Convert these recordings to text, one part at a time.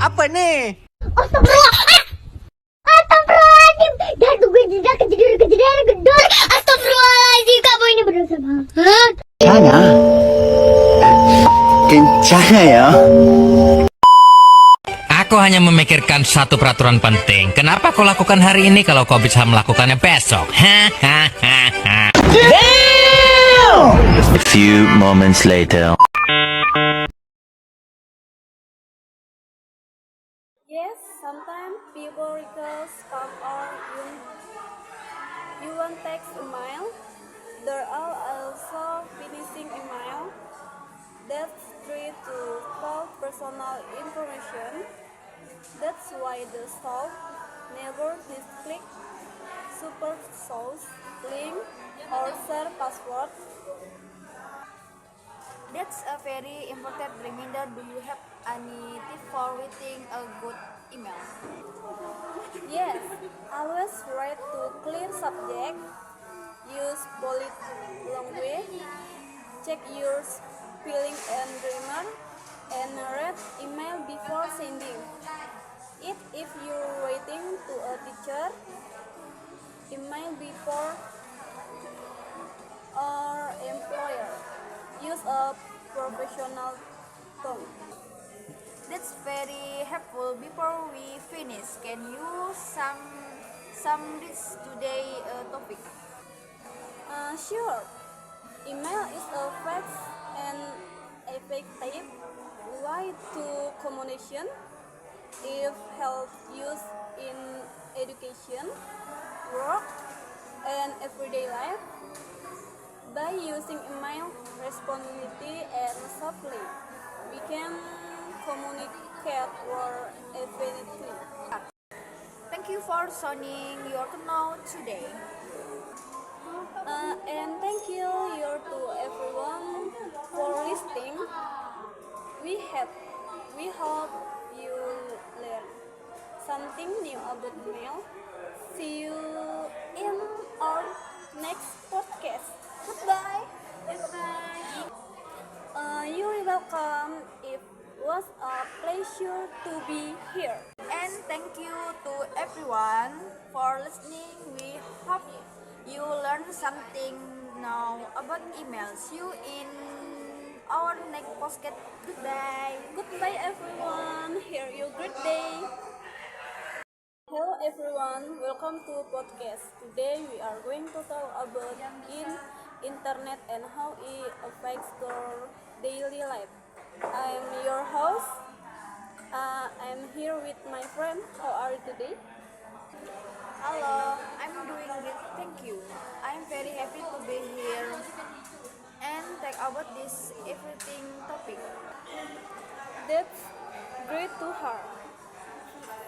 Apa nih? Astagfirullah. Astagfirullahaladzim. Dah tunggu jeda kejadian gedor. Astagfirullahaladzim, kamu ini berdosa banget. Kencana. Kencana ya. Aku hanya memikirkan satu peraturan penting. Kenapa kau lakukan hari ini kalau kau bisa melakukannya besok? A few moments later. Yes, sometimes people request spam or you want text email. There are also finishing email that's free to store personal information. That's why the store never click super source link or share password. That's a very important reminder. Do you have any tip for writing a good email? Yes, always write to clear subject, use bullet language, check your spelling and grammar, and read email before sending it. If you're writing to a teacher, email before or employer, use a professional tone. That's very helpful. Before we finish, can you this today topic? Sure. Email is a fast and effective way to communication. If help used in education, work, and everyday life, by using email responsibly and softly, we can communicate more effectively. Thank you for sharing your know today. And thank you to everyone for listening. We hope you learn something new about mail. See you in our next podcast. Goodbye. You're welcome. It was a pleasure to be here. And thank you to everyone for listening. We hope you learned something now about email. See you in our next podcast. Goodbye. Goodbye, everyone. Have a great day. Hello, everyone. Welcome to podcast. Today we are going to talk about internet and how it affects our daily life. I'm your host. I'm here with my friend. How are you today? Hello, I'm doing great. Thank you. I'm very happy to be here and talk about this everything topic. That's great to hear.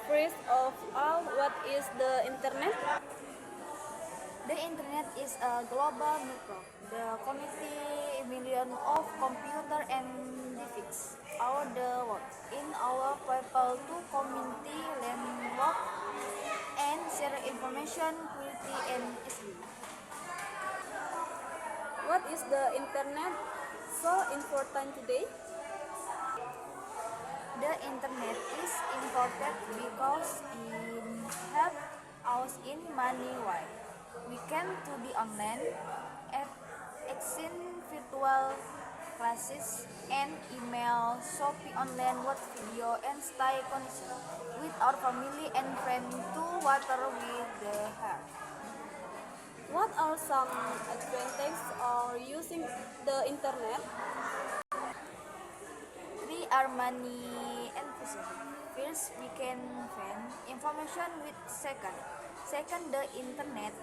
First of all, what is the internet? The internet is a global network. The connecting millions of computers and devices all the world in our people to community, learn, work, and share information quickly and easily. What is the internet so important today? The internet is important because it helps us in many ways. We can to be online, exchange virtual classes and email, shopping online, watch video, and stay connected with our family and friends to water with the heart. What are some advantages of using the internet? We are many and possible. First, we can find information with second. Second, the internet.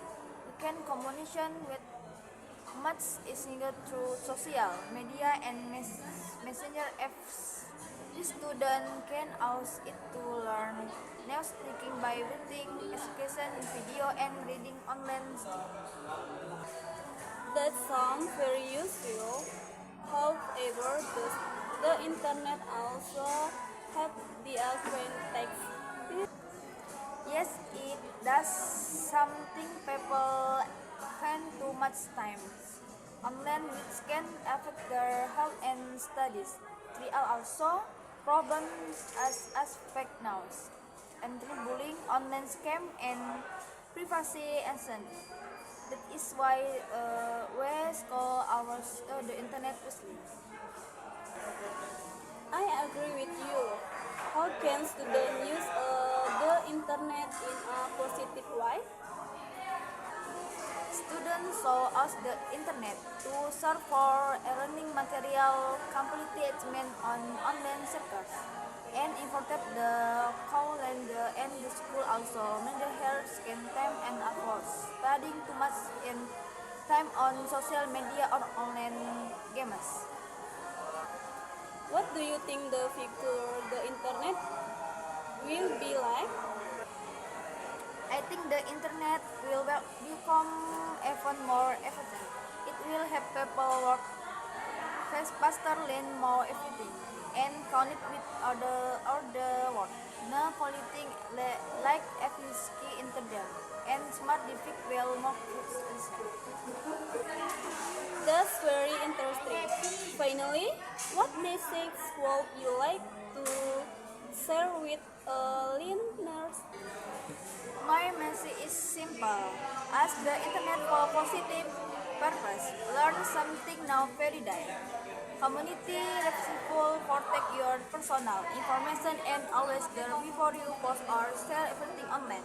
We can communication with much is needed through social media and messenger apps. The student can use it to learn new speaking by reading, education, video, and reading online. That sounds very useful. However, the internet also have the advantage. Yes, it does something people spend too much time online, which can affect their health and studies. We are also problems as fake news, bullying, online scam, and privacy anxiety. That is why we call the internet Muslim. I agree with you. How can students use the internet in a positive way? Students saw us the internet to search for learning material, complete achievement on online searches, and imported the calendar and the school also manage her screen time and avoid spending too much in time on social media or online games. What do you think the future the internet will be like? I think the internet will become even more efficient. It will help people work faster, learn more everything, and connect with other world. No politics like efficiency internet and smart defeat will more efficient. That's very interesting. Finally, what message would you like to share with listeners? My message is simple. Ask the internet for positive purpose. Learn something now very day. Community respectful, protect your personal information and always there before you post or share everything online.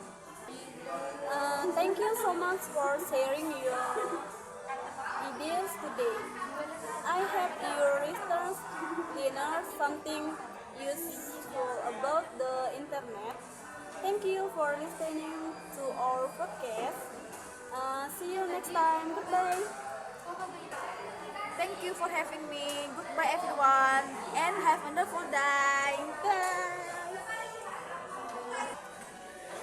Thank you so much for sharing your ideas today. I hope your listeners learn something useful about the internet. Thank you for listening to our podcast. See you next time. Goodbye. Thank you for having me. Goodbye everyone and have a wonderful day. Bye.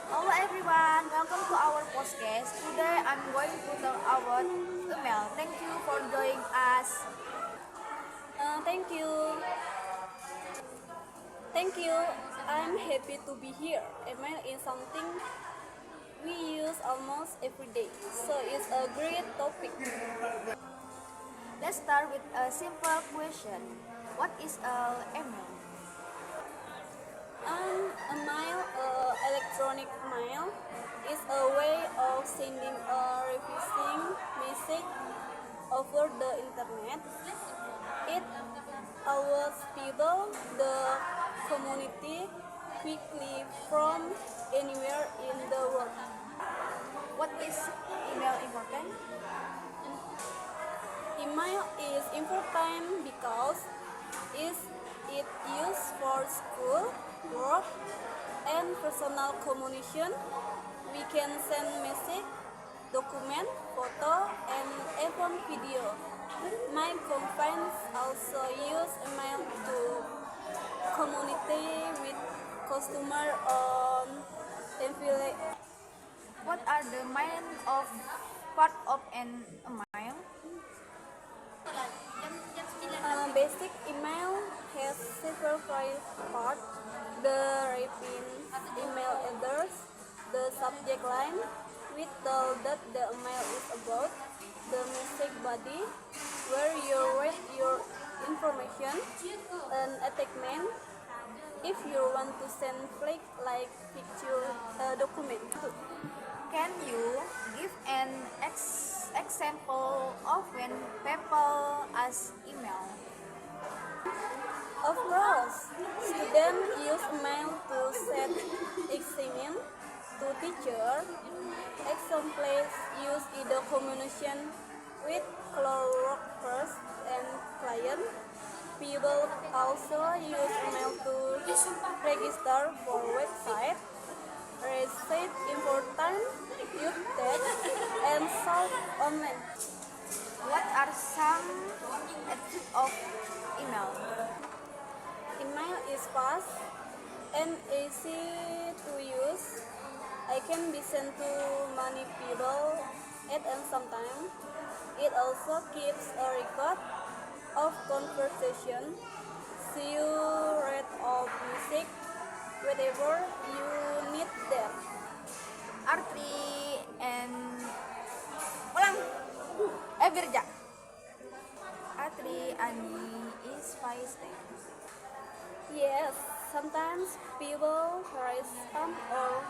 Hello everyone, welcome to our podcast. Today I'm going to tell about email. Thank you for joining us. Thank you. Thank you. I'm happy to be here. Email is something we use almost every day, so it's a great topic. Let's start with a simple question. What is email? A mail, electronic mail, is a way of sending a refreshing message over the internet. It allows people, the community, quickly from anywhere in the world. What is email important? Email is important because it used for school, work, and personal communication. We can send message, document, photo, and even video. My companies also use email to communicate with customer on affiliate. What are the main of part of an email? Basic email has several parts: the written email address, the subject line, with that the email is about, the message body, where you write your information, an attachment, if you want to send flag like picture, document. Can you give an example of when people ask email? Of course, students use email to send assignment to teacher. Examples use either communication with coworkers and client. People also use email to register for website, receive important updates, and solve online. What are some advantages of email? Email is fast and easy to use. I can be sent to many people at any time. It also keeps a record of conversation. See you read of music, whatever you need there. Arti and ulang. Birja. Atri Ani is 5 steps. Yes, sometimes people raise or